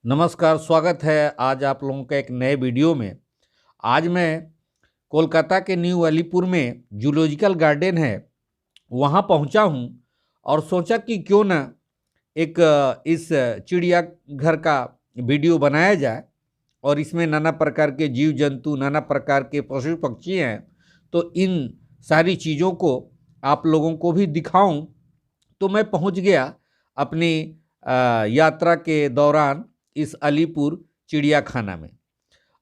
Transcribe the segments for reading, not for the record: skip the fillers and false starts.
नमस्कार, स्वागत है आज आप लोगों का एक नए वीडियो में। आज मैं कोलकाता के न्यू अलीपुर में जूलॉजिकल गार्डन है, वहाँ पहुँचा हूँ और सोचा कि क्यों ना एक इस चिड़ियाघर का वीडियो बनाया जाए और इसमें नाना प्रकार के जीव जंतु, नाना प्रकार के पशु पक्षी हैं, तो इन सारी चीज़ों को आप लोगों को भी दिखाऊं। तो मैं पहुंच गया अपनी यात्रा के दौरान इस अलीपुर चिड़ियाखाना में।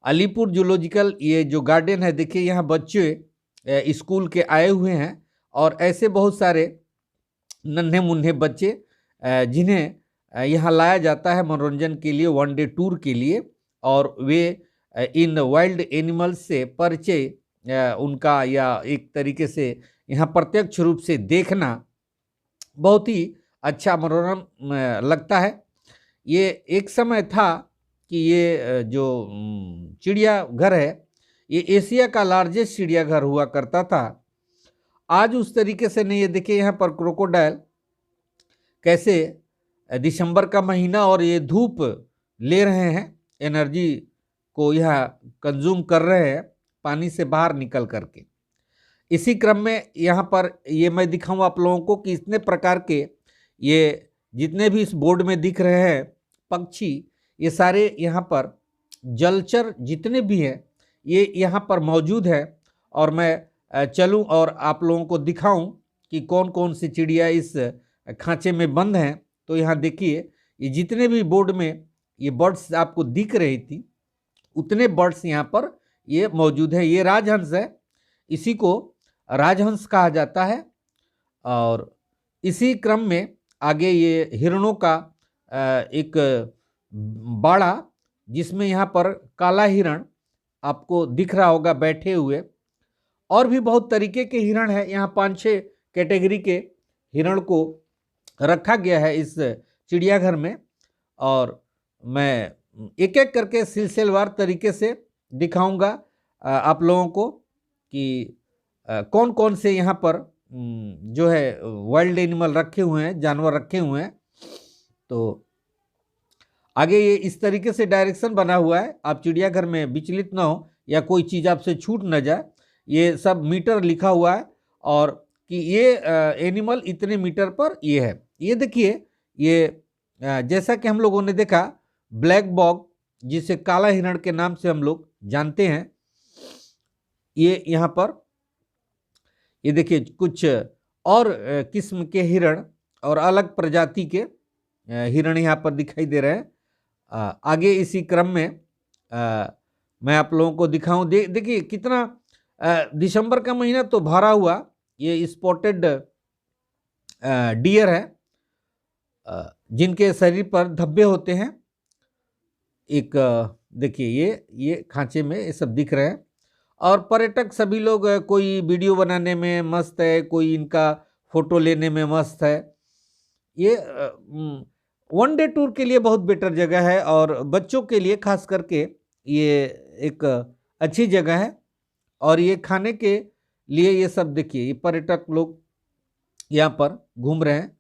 अलीपुर जूलॉजिकल ये जो गार्डन है, देखिए यहाँ बच्चे स्कूल के आए हुए हैं और ऐसे बहुत सारे नन्हे मुन्ने बच्चे जिन्हें यहाँ लाया जाता है मनोरंजन के लिए, वन डे टूर के लिए। और वे इन वाइल्ड एनिमल्स से परिचय उनका या एक तरीके से यहाँ प्रत्यक्ष रूप से देखना बहुत ही अच्छा मनोरम लगता है। ये एक समय था कि ये जो चिड़ियाघर है, ये एशिया का लार्जेस्ट चिड़ियाघर हुआ करता था। आज उस तरीके से नहीं है। देखिए यहाँ पर क्रोकोडाइल कैसे दिसंबर का महीना और ये धूप ले रहे हैं, एनर्जी को यह कंज्यूम कर रहे हैं पानी से बाहर निकल करके। इसी क्रम में यहाँ पर ये मैं दिखाऊं आप लोगों को कि इतने प्रकार के ये जितने भी इस बोर्ड में दिख रहे हैं पक्षी, ये सारे यहाँ पर जलचर जितने भी हैं ये यहाँ पर मौजूद है। और मैं चलूं और आप लोगों को दिखाऊं कि कौन कौन सी चिड़िया इस खांचे में बंद हैं। तो यहाँ देखिए, ये जितने भी बोर्ड में ये बर्ड्स आपको दिख रही थी, उतने बर्ड्स यहाँ पर ये मौजूद है। ये राजहंस है, इसी को राजहंस कहा जाता है। और इसी क्रम में आगे ये हिरणों का एक बाड़ा, जिसमें यहाँ पर काला हिरण आपको दिख रहा होगा बैठे हुए। और भी बहुत तरीके के हिरण है, यहाँ 5-6 कैटेगरी के हिरण को रखा गया है इस चिड़ियाघर में। और मैं एक एक करके सिलसिलेवार तरीके से दिखाऊंगा आप लोगों को कि कौन कौन से यहाँ पर जो है वाइल्ड एनिमल रखे हुए हैं, जानवर रखे हुए हैं। तो आगे ये इस तरीके से डायरेक्शन बना हुआ है, आप चिड़ियाघर में विचलित ना हो या कोई चीज़ आपसे छूट न जाए। ये सब मीटर लिखा हुआ है और कि ये एनिमल इतने मीटर पर ये है। ये देखिए, ये जैसा कि हम लोगों ने देखा ब्लैक बॉग, जिसे काला हिरण के नाम से हम लोग जानते हैं, ये यहाँ पर ये देखिए कुछ और किस्म के हिरण और अलग प्रजाति के हिरण यहाँ पर दिखाई दे रहे हैं। आगे इसी क्रम में मैं आप लोगों को दिखाऊं। देखिए कितना दिसंबर का महीना तो भरा हुआ ये स्पॉटेड डियर है, जिनके शरीर पर धब्बे होते हैं। एक देखिए ये खांचे में ये सब दिख रहे हैं। और पर्यटक सभी लोग कोई वीडियो बनाने में मस्त है, कोई इनका फोटो लेने में मस्त है। ये वन डे टूर के लिए बहुत बेटर जगह है और बच्चों के लिए खास करके ये एक अच्छी जगह है। और ये खाने के लिए ये सब देखिए, ये पर्यटक लोग यहाँ पर घूम रहे हैं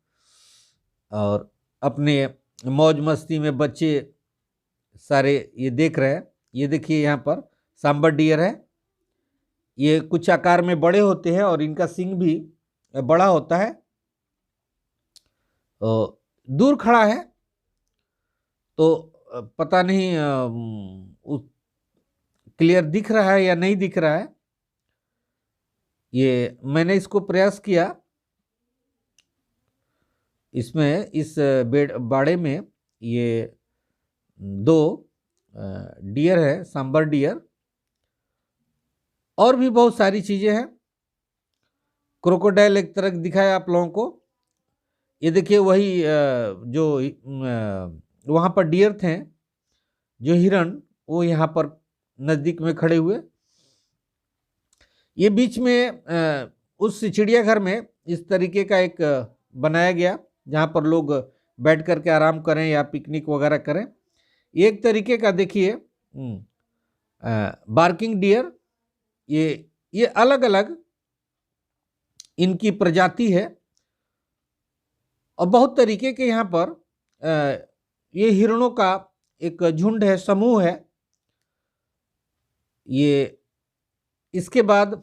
और अपने मौज मस्ती में बच्चे सारे ये देख रहे हैं। ये देखिए यहाँ पर सांबर डियर है, ये कुछ आकार में बड़े होते हैं और इनका सींग भी बड़ा होता है। दूर खड़ा है तो पता नहीं क्लियर दिख रहा है या नहीं दिख रहा है। ये मैंने इसको प्रयास किया, इसमें इस बाड़े में ये 2 डियर है, सांबर डियर। और भी बहुत सारी चीजें हैं। क्रोकोडाइल एक तरह दिखाया आप लोगों को। ये देखिए वही जो वहाँ पर डियर थे, जो हिरण, वो यहाँ पर नज़दीक में खड़े हुए। ये बीच में उस चिड़ियाघर में इस तरीके का एक बनाया गया जहाँ पर लोग बैठ करके आराम करें या पिकनिक वगैरह करें। एक तरीके का देखिए बार्किंग डियर, ये अलग अलग इनकी प्रजाति है। और बहुत तरीके के यहाँ पर ये हिरणों का एक झुंड है, समूह है ये। इसके बाद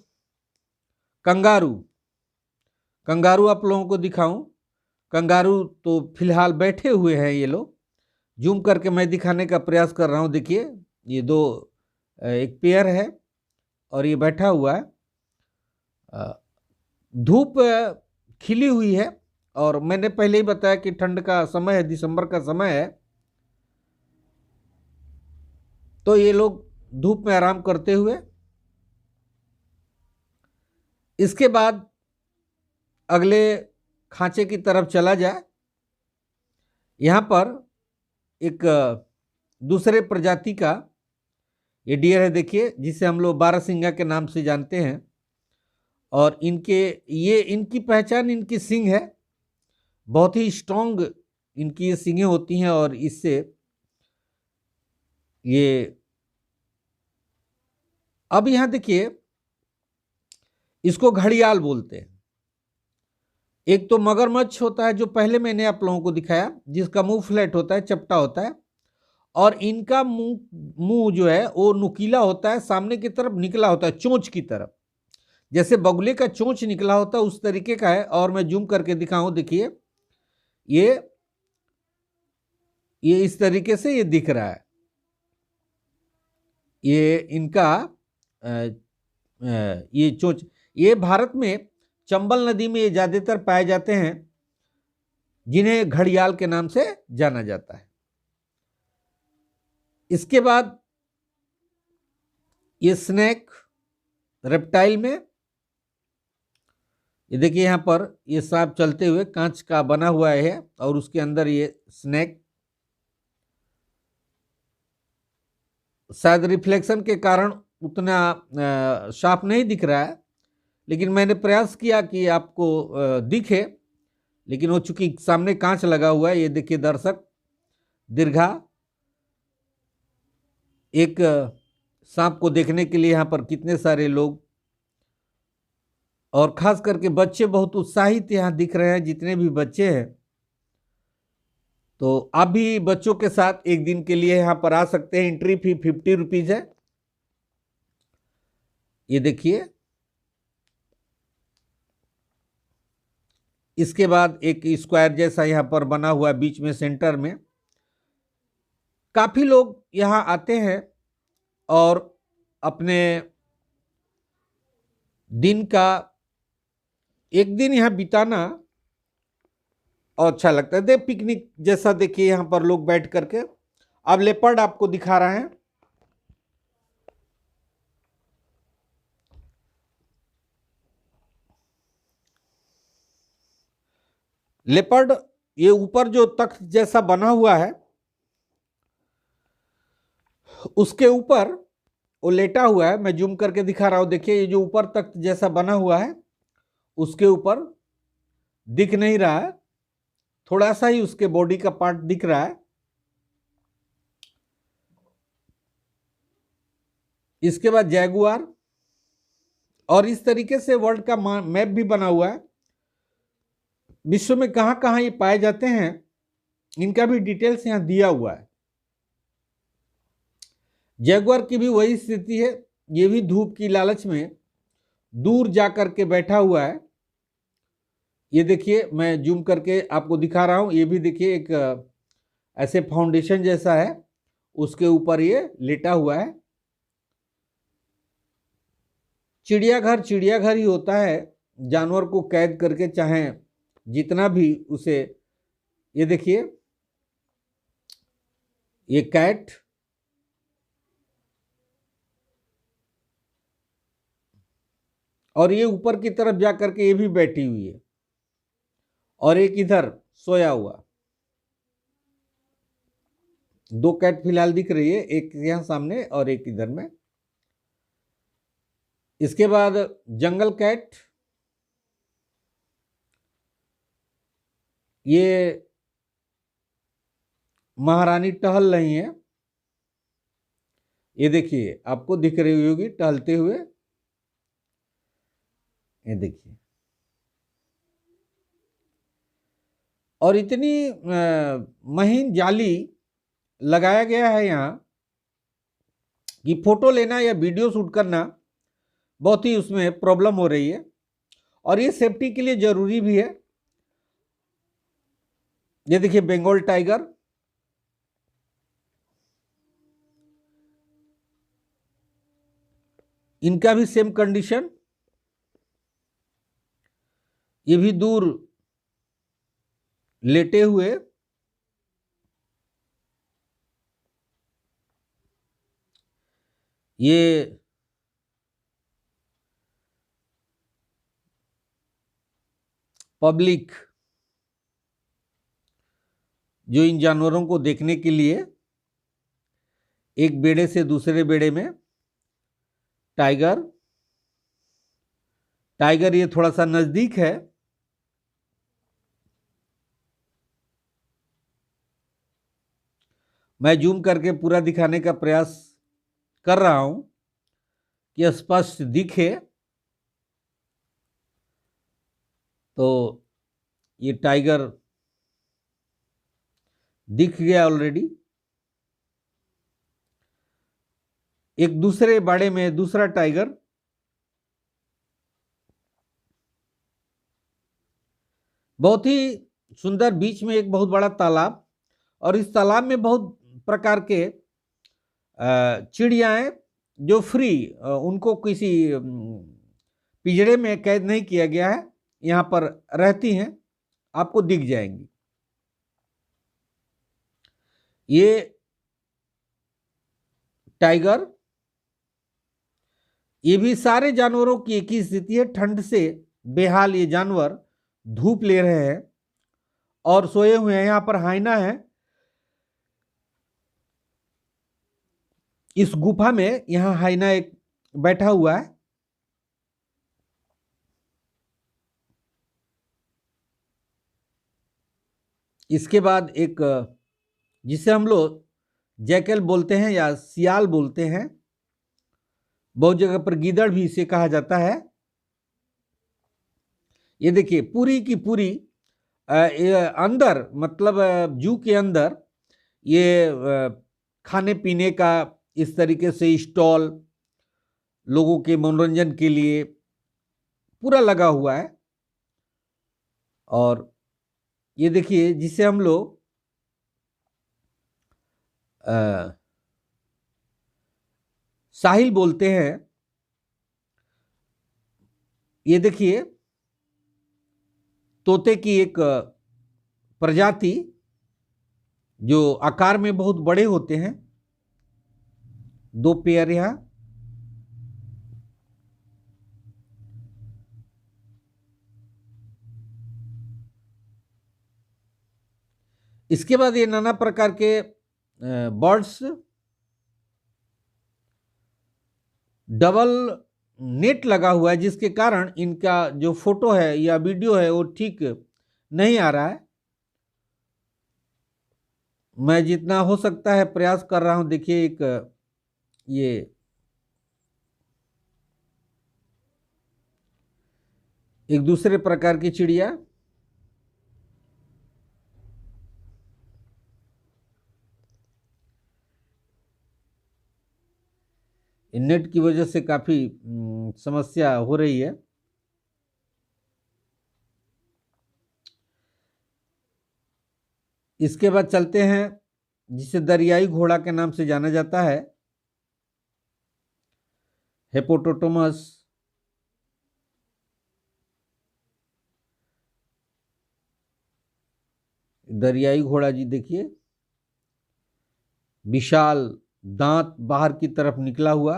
कंगारू, कंगारू आप लोगों को दिखाऊं। कंगारू तो फिलहाल बैठे हुए हैं ये लोग, जूम करके मैं दिखाने का प्रयास कर रहा हूं। देखिए ये दो, एक पेयर है और ये बैठा हुआ है। धूप खिली हुई है और मैंने पहले ही बताया कि ठंड का समय है, दिसंबर का समय है, तो ये लोग धूप में आराम करते हुए। इसके बाद अगले खांचे की तरफ चला जाए, यहां पर एक दूसरे प्रजाति का ये डियर है, देखिए, जिसे हम लोग बारहसिंगा के नाम से जानते हैं। और इनकी पहचान इनकी सींग है, बहुत ही स्ट्रॉन्ग इनकी ये सींगें होती हैं और इससे ये, अब यहां देखिए, इसको घड़ियाल बोलते हैं। एक तो मगरमच्छ होता है जो पहले मैंने आप लोगों को दिखाया, जिसका मुंह फ्लैट होता है, चपटा होता है, और इनका मुंह जो है वो नुकीला होता है, सामने की तरफ निकला होता है, चोंच की तरफ, जैसे बगुले का चोंच निकला होता है उस तरीके का है। और मैं जूम करके दिखाऊं, देखिए ये इस तरीके से ये दिख रहा है। ये इनका ये चोंच, ये भारत में चंबल नदी में ये ज्यादातर पाए जाते हैं, जिन्हें घड़ियाल के नाम से जाना जाता है। इसके बाद ये स्नेक, रेप्टाइल में ये देखिए, यहां पर ये सांप चलते हुए, कांच का बना हुआ है और उसके अंदर ये स्नेक, शायद रिफ्लेक्शन के कारण उतना साफ नहीं दिख रहा है, लेकिन मैंने प्रयास किया कि आपको दिखे, लेकिन वो चूंकि सामने कांच लगा हुआ है। ये देखिए दर्शक, दीर्घा, एक सांप को देखने के लिए यहां पर कितने सारे लोग, और खास करके बच्चे बहुत उत्साहित यहां दिख रहे हैं, जितने भी बच्चे हैं। तो आप भी बच्चों के साथ एक दिन के लिए यहां पर आ सकते हैं। एंट्री फी 50 रुपीज है। ये देखिए, इसके बाद एक स्क्वायर जैसा यहां पर बना हुआ है बीच में, सेंटर में। काफी लोग यहां आते हैं और अपने दिन का एक दिन यहां बिताना और अच्छा लगता है। पिकनिक जैसा देखिए, यहां पर लोग बैठ करके। अब लेपर्ड आपको दिखा रहे हैं। लेपर्ड, ये ऊपर जो तख्त जैसा बना हुआ है उसके ऊपर वो लेटा हुआ है। मैं जूम करके दिखा रहा हूं, देखिए ये जो ऊपर तख्त जैसा बना हुआ है उसके ऊपर दिख नहीं रहा है, थोड़ा सा ही उसके बॉडी का पार्ट दिख रहा है। इसके बाद जैगुआर, और इस तरीके से वर्ल्ड का मैप भी बना हुआ है, विश्व में कहां कहां ये पाए जाते हैं इनका भी डिटेल्स यहां दिया हुआ है। जैगुआर की भी वही स्थिति है, ये भी धूप की लालच में दूर जाकर के बैठा हुआ है। ये देखिए, मैं जूम करके आपको दिखा रहा हूं, ये भी देखिए एक ऐसे फाउंडेशन जैसा है, उसके ऊपर ये लेटा हुआ है। चिड़ियाघर चिड़ियाघर ही होता है, जानवर को कैद करके, चाहे जितना भी उसे। ये देखिए, ये कैट, और ये ऊपर की तरफ जाकर के ये भी बैठी हुई है, और एक इधर सोया हुआ। दो कैट फिलहाल दिख रही है, एक यहां सामने और एक इधर में। इसके बाद जंगल कैट, ये महारानी टहल रही है। ये देखिए, आपको दिख रही होगी टहलते हुए। ये देखिए, और इतनी महीन जाली लगाया गया है यहाँ कि फोटो लेना या वीडियो शूट करना बहुत ही उसमें प्रॉब्लम हो रही है और ये सेफ्टी के लिए जरूरी भी है। ये देखिए बंगाल टाइगर, इनका भी सेम कंडीशन, ये भी दूर लेटे हुए, ये पब्लिक जो इन जानवरों को देखने के लिए एक बेड़े से दूसरे बेड़े में टाइगर, टाइगर ये थोड़ा सा नजदीक है। मैं जूम करके पूरा दिखाने का प्रयास कर रहा हूं कि स्पष्ट दिखे। तो ये टाइगर दिख गया ऑलरेडी। एक दूसरे बाड़े में दूसरा टाइगर, बहुत ही सुंदर, बीच में एक बहुत बड़ा तालाब और इस तालाब में बहुत प्रकार के चिड़ियाएं जो फ्री, उनको किसी पिंजरे में कैद नहीं किया गया है, यहाँ पर रहती हैं, आपको दिख जाएंगी। ये टाइगर, ये भी सारे जानवरों की एक ही स्थिति है, ठंड से बेहाल ये जानवर धूप ले रहे हैं और सोए हुए हैं। यहाँ पर हाइना है, इस गुफा में यहाँ हाइना एक बैठा हुआ है। इसके बाद एक जिसे हम लोग जैकल बोलते हैं या सियाल बोलते हैं, बहुत जगह पर गीदड़ भी इसे कहा जाता है। ये देखिए पूरी की पूरी अंदर, मतलब जू के अंदर ये खाने पीने का इस तरीके से स्टॉल लोगों के मनोरंजन के लिए पूरा लगा हुआ है। और ये देखिए जिसे हम लोग साहिल बोलते हैं, ये देखिए तोते की एक प्रजाति जो आकार में बहुत बड़े होते हैं, दो पेयर यहां। इसके बाद ये नाना प्रकार के बर्ड्स, डबल नेट लगा हुआ है जिसके कारण इनका जो फोटो है या वीडियो है वो ठीक नहीं आ रहा है। मैं जितना हो सकता है प्रयास कर रहा हूं। देखिए एक ये एक दूसरे प्रकार की चिड़िया, नेट की वजह से काफी समस्या हो रही है। इसके बाद चलते हैं जिसे दरियाई घोड़ा के नाम से जाना जाता है, हिप्पोपोटामस। दरियाई घोड़ा जी देखिए, विशाल दांत बाहर की तरफ निकला हुआ।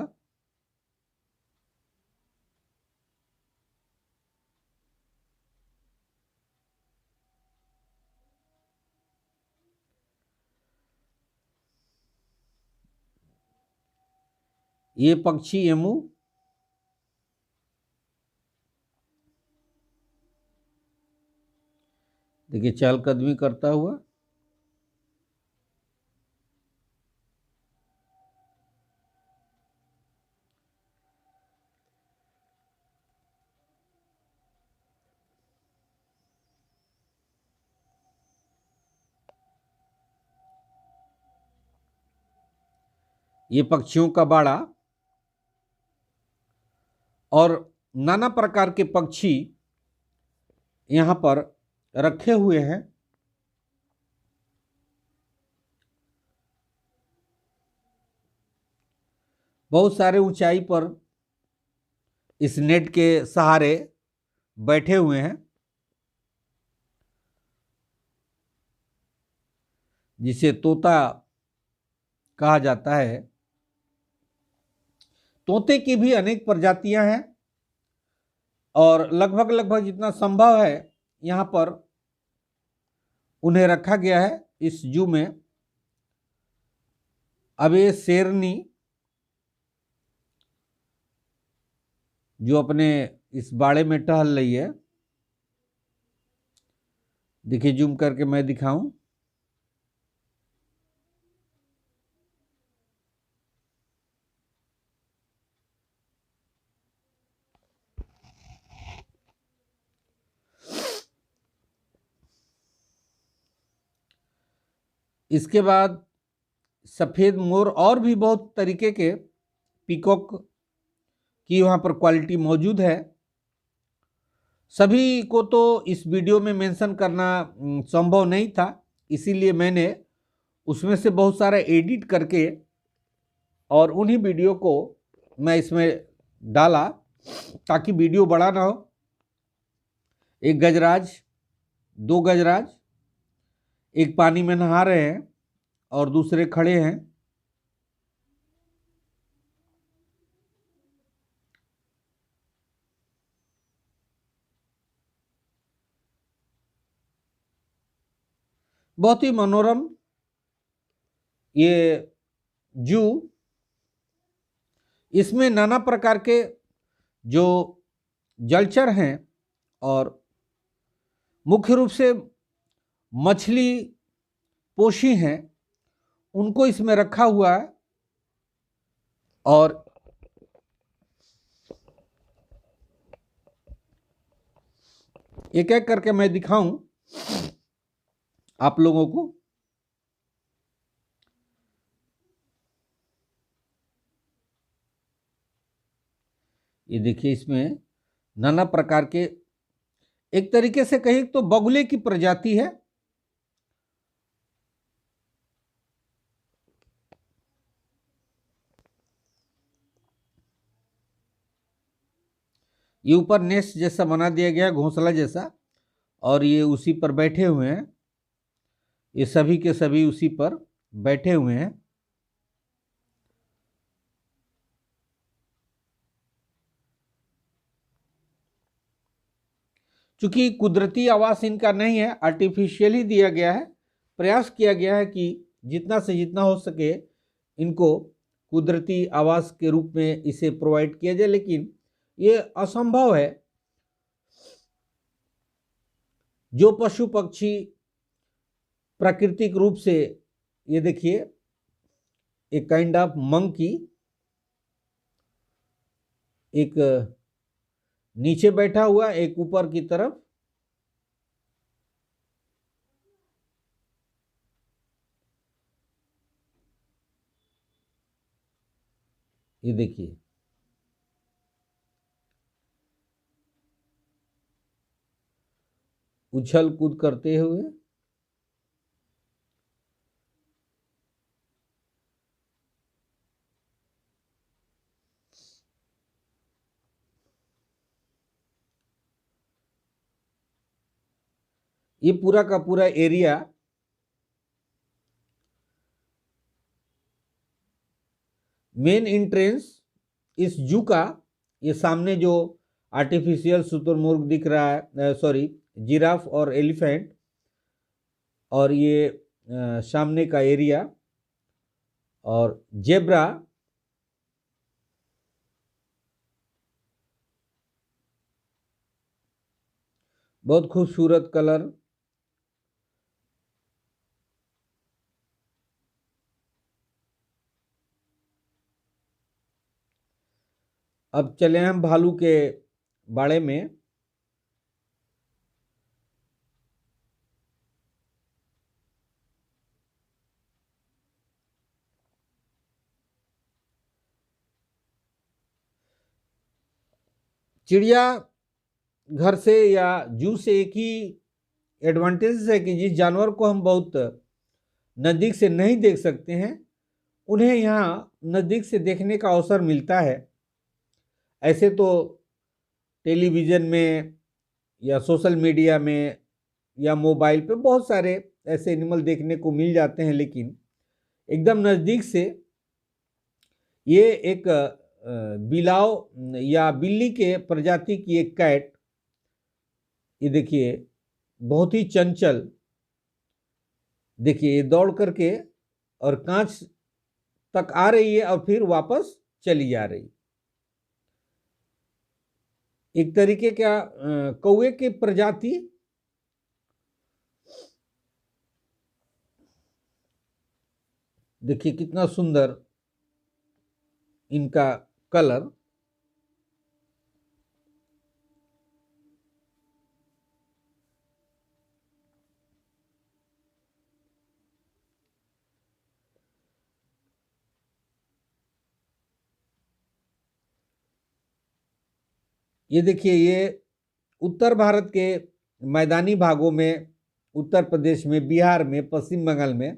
ये पक्षी एमू, देखिए चहलकदमी करता हुआ। ये पक्षियों का बाड़ा, और नाना प्रकार के पक्षी यहाँ पर रखे हुए हैं। बहुत सारे ऊंचाई पर इस नेट के सहारे बैठे हुए हैं, जिसे तोता कहा जाता है। तोते की भी अनेक प्रजातियां हैं और लगभग लगभग जितना संभव है यहाँ पर उन्हें रखा गया है इस जू में। अब ये शेरनी जो अपने इस बाड़े में टहल रही है, देखिए जूम करके मैं दिखाऊं। इसके बाद सफेद मोर और भी बहुत तरीके के पीकॉक की वहां पर क्वालिटी मौजूद है। सभी को तो इस वीडियो में मेंशन करना संभव नहीं था, इसीलिए मैंने उसमें से बहुत सारा एडिट करके और उन्हीं वीडियो को मैं इसमें डाला ताकि वीडियो बड़ा ना हो। एक गजराज, दो गजराज, एक पानी में नहा रहे हैं और दूसरे खड़े हैं। बहुत ही मनोरम ये जू। इसमें नाना प्रकार के जो जलचर हैं और मुख्य रूप से मछली पोशी हैं, उनको इसमें रखा हुआ है। और एक एक करके मैं दिखाऊं आप लोगों को। ये देखिए, इसमें नाना प्रकार के, एक तरीके से कहीं तो बगुले की प्रजाति है। ये ऊपर नेस्ट जैसा बना दिया गया है, घोंसला जैसा, और ये उसी पर बैठे हुए हैं। ये सभी के सभी उसी पर बैठे हुए हैं। चूंकि कुदरती आवास इनका नहीं है, आर्टिफिशियली दिया गया है। प्रयास किया गया है कि जितना से जितना हो सके इनको कुदरती आवास के रूप में इसे प्रोवाइड किया जाए, लेकिन ये असंभव है। जो पशु पक्षी प्राकृतिक रूप से, ये देखिए, एक काइंड ऑफ मंकी, एक नीचे बैठा हुआ, एक ऊपर की तरफ। ये देखिए, उछल कूद करते हुए। ये पूरा का पूरा एरिया मेन एंट्रेंस इस जू का, ये सामने जो आर्टिफिशियल शुतुरमुर्ग दिख रहा है, सॉरी, जिराफ और एलिफेंट, और ये सामने का एरिया, और जेब्रा। बहुत खूबसूरत कलर। अब चले हम भालू के बाड़े में। चिड़िया घर से या जू से एक ही एडवांटेज है कि जिस जानवर को हम बहुत नज़दीक से नहीं देख सकते हैं उन्हें यहाँ नज़दीक से देखने का अवसर मिलता है। ऐसे तो टेलीविज़न में या सोशल मीडिया में या मोबाइल पे बहुत सारे ऐसे एनिमल देखने को मिल जाते हैं, लेकिन एकदम नज़दीक से ये एक बिलाव या बिल्ली के प्रजाति की एक कैट, ये देखिए बहुत ही चंचल, देखिए ये दौड़ करके और कांच तक आ रही है और फिर वापस चली जा रही। एक तरीके का कौवे की प्रजाति, देखिए कितना सुंदर इनका कलर। ये देखिए ये उत्तर भारत के मैदानी भागों में, उत्तर प्रदेश में, बिहार में, पश्चिम बंगाल में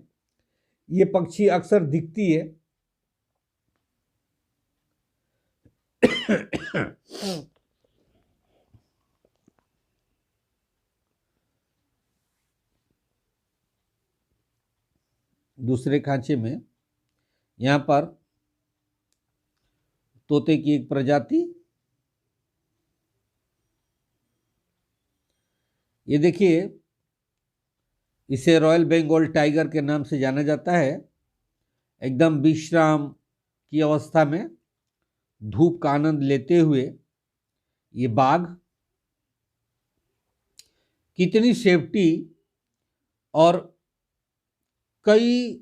ये पक्षी अक्सर दिखती है। दूसरे खांचे में यहाँ पर तोते की एक प्रजाति, ये देखिए इसे रॉयल बंगाल टाइगर के नाम से जाना जाता है। एकदम विश्राम की अवस्था में धूप का आनंद लेते हुए ये बाघ, कितनी सेफ्टी और कई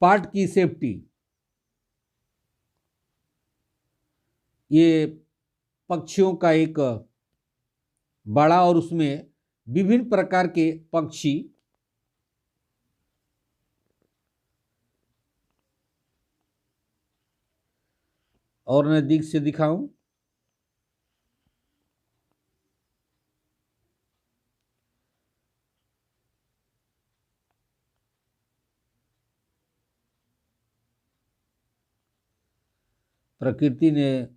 पार्ट की सेफ्टी, ये पक्षियों का एक बड़ा और उसमें विभिन्न प्रकार के पक्षी, और नजदीक से दिखाऊं, प्रकृति ने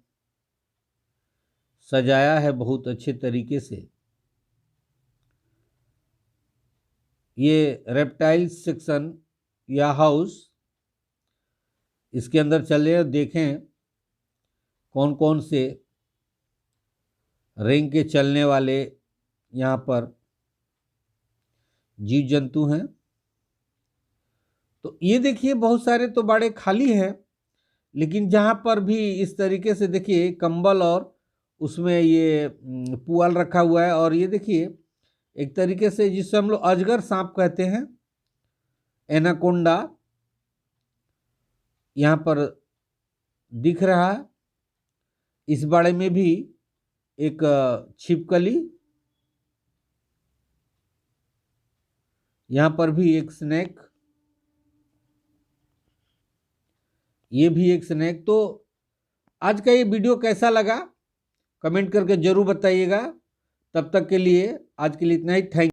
सजाया है बहुत अच्छे तरीके से। ये रेप्टाइल सेक्शन या हाउस, इसके अंदर चले और देखें कौन कौन से रेंग के चलने वाले यहाँ पर जीव जंतु हैं। तो ये देखिए बहुत सारे तो बड़े खाली हैं, लेकिन जहाँ पर भी इस तरीके से देखिए कंबल और उसमें ये पुआल रखा हुआ है, और ये देखिए एक तरीके से जिसे हम लोग अजगर सांप कहते हैं, एनाकोंडा यहाँ पर दिख रहा है। इस बाड़े में भी एक छिपकली, यहाँ पर भी एक स्नेक, ये भी एक स्नेक। तो आज का ये वीडियो कैसा लगा कमेंट करके जरूर बताइएगा। तब तक के लिए आज के लिए इतना ही। थैंक